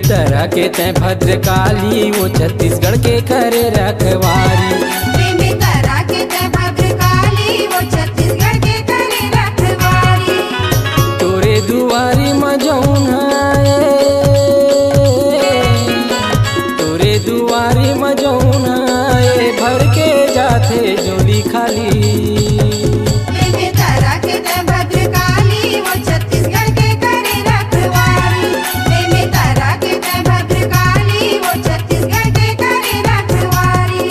तरह के तय भद्रकाली वो छत्तीसगढ़ के करे रखवारी। प्रेमी तरह के तय भद्रकाली वो छत्तीसगढ़ के करे रखवारी। तोरे दुआरी मजौन आए, तोरे दुआरी मजौन आए, भर के जाते जोली खाली। प्रेमी तरह के तय भद्रकाली वो छत्तीसगढ़ के करे रखवारी। प्रेमी तरह के तय भद्रकाली वो छत्तीसगढ़ के करे रखवारी।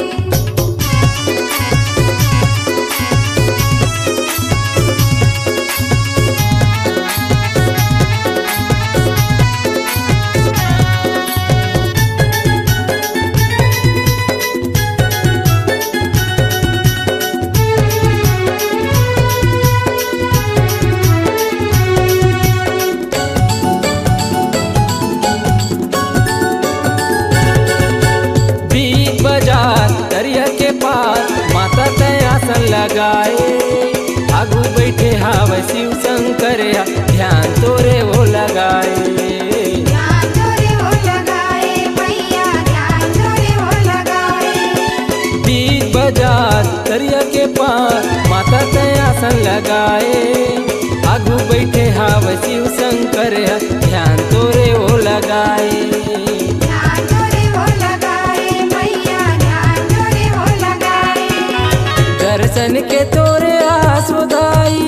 बीच बाजार दरिया के पास माता तय आसन लगाए, आगू बैठे हाव शिव शंकर ध्यान तोरे वो लगाए। ध्यान तोरे वो लगाए मैया, ध्यान तोरे वो लगाए। बीच बाजार दरिया के पास माता तय आसन लगाए, आगू बैठे हाव शिव शंकर ध्यान तोरे वो लगाए। ध्यान तोरे वो लगाए मैया, ध्यान तोरे वो लगाए। दर्शन के तोरे आसुदाई,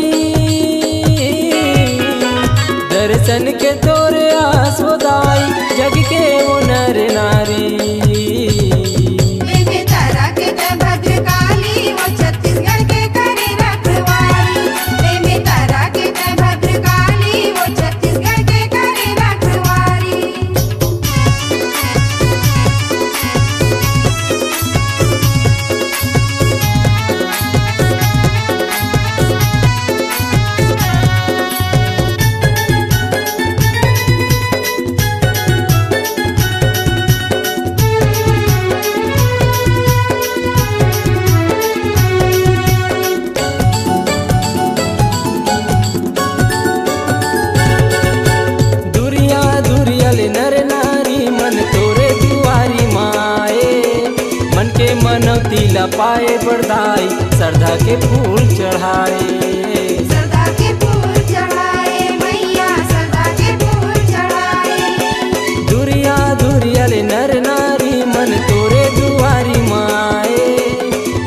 दर्शन के तोरे आसुदाई, जग के वो नर नारी। प्रेमी तरह के तय भद्रकाली वो छत्तीसगढ़ के करे रखवारी। प्रेमी तरह के तय भद्रकाली वो छत्तीसगढ़ के करे रखवारी। दुरिया दुरियल नर नारी मन तोरे दुआरी माए, मन के मनौती लपाए बरदाई श्रद्धा के फूल चढ़ाए। सरदा के फूल चढ़ाए मैया, सरदा के फूल चढ़ाए। दुरिया दुरियल नर नारी मन तोरे दुआरी माए,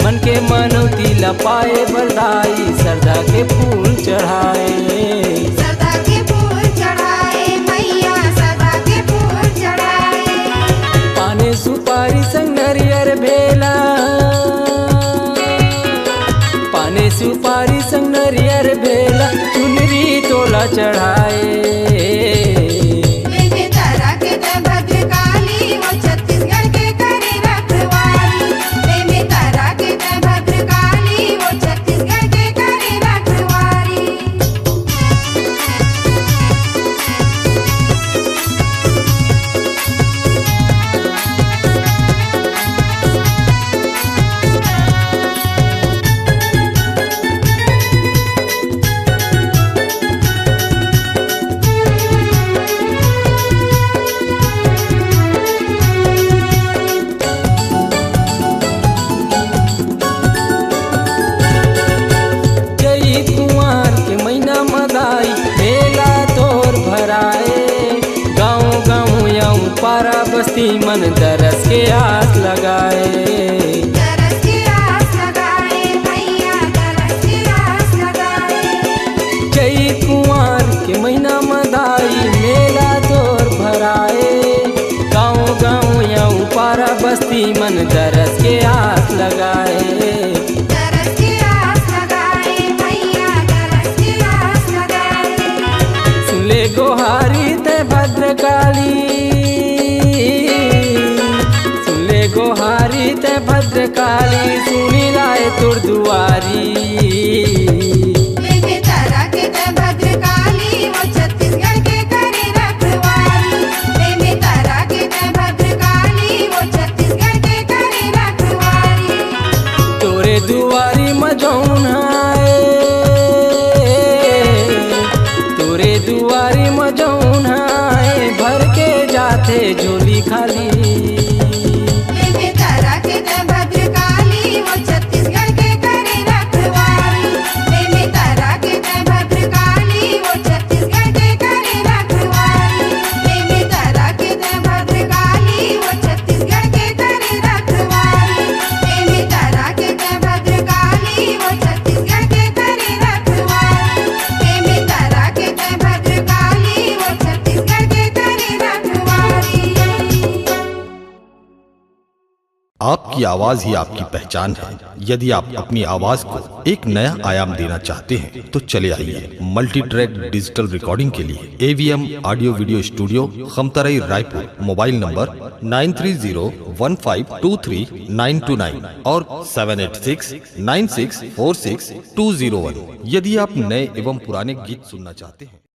मन के मनौती लपाए बरदाई श्रद्धा के फूल चढ़ाए। सरदा के फूल चढ़ाए मैया, सरदा के फूल चढ़ाए। पाने सुपारी संग नरियर भेला, पाने सुपारी संग नरियर भेला, चुनरी तोला चढ़ाए। प्रेमी तरह के तय भद्रकाली वो छत्तीसगढ़ के करे रखवारी। प्रेमी तरह के तय भद्रकाली वो छत्तीसगढ़ के करे रखवारी। जई कुंवर के महीना मदाई मेला तोर भराए, गाँव गाँव यऊ पारा बस्ती मन दरस के आस लगाए। तरस की आस लगाए मैया, तरस की आस लगाए। जई कुंवर के महीना मदाई मेला तोर भराए, गाँव गाँव यऊ पारा बस्ती मन दरस के आस लगाए। तरस की आस लगाए मैया, तरस की आस लगाए। सुले गोहारी ते भद्रकाली, सुले गोहारी ते भद्रकाली, सुनी लाए तुर दुआरी। प्रेमी तरह के तय भद्रकाली वो छत्तीसगढ़ के करे रखवारी। प्रेमी तरह के तय भद्रकाली वो छत्तीसगढ़ के करे रखवारी। तोरे दुआरी मजौन आए, तोरे दुआरी मजौन आए, भर के जाते आपकी आवाज ही आपकी पहचान है। यदि आप अपनी आवाज को एक नया आयाम देना चाहते हैं तो चले आइए मल्टी ट्रैक डिजिटल रिकॉर्डिंग के लिए AVM audio video studio, Khamtarai, Raipur. Mobile number 9301523929 और 7869646201। यदि आप नए एवं पुराने गीत सुनना चाहते हैं।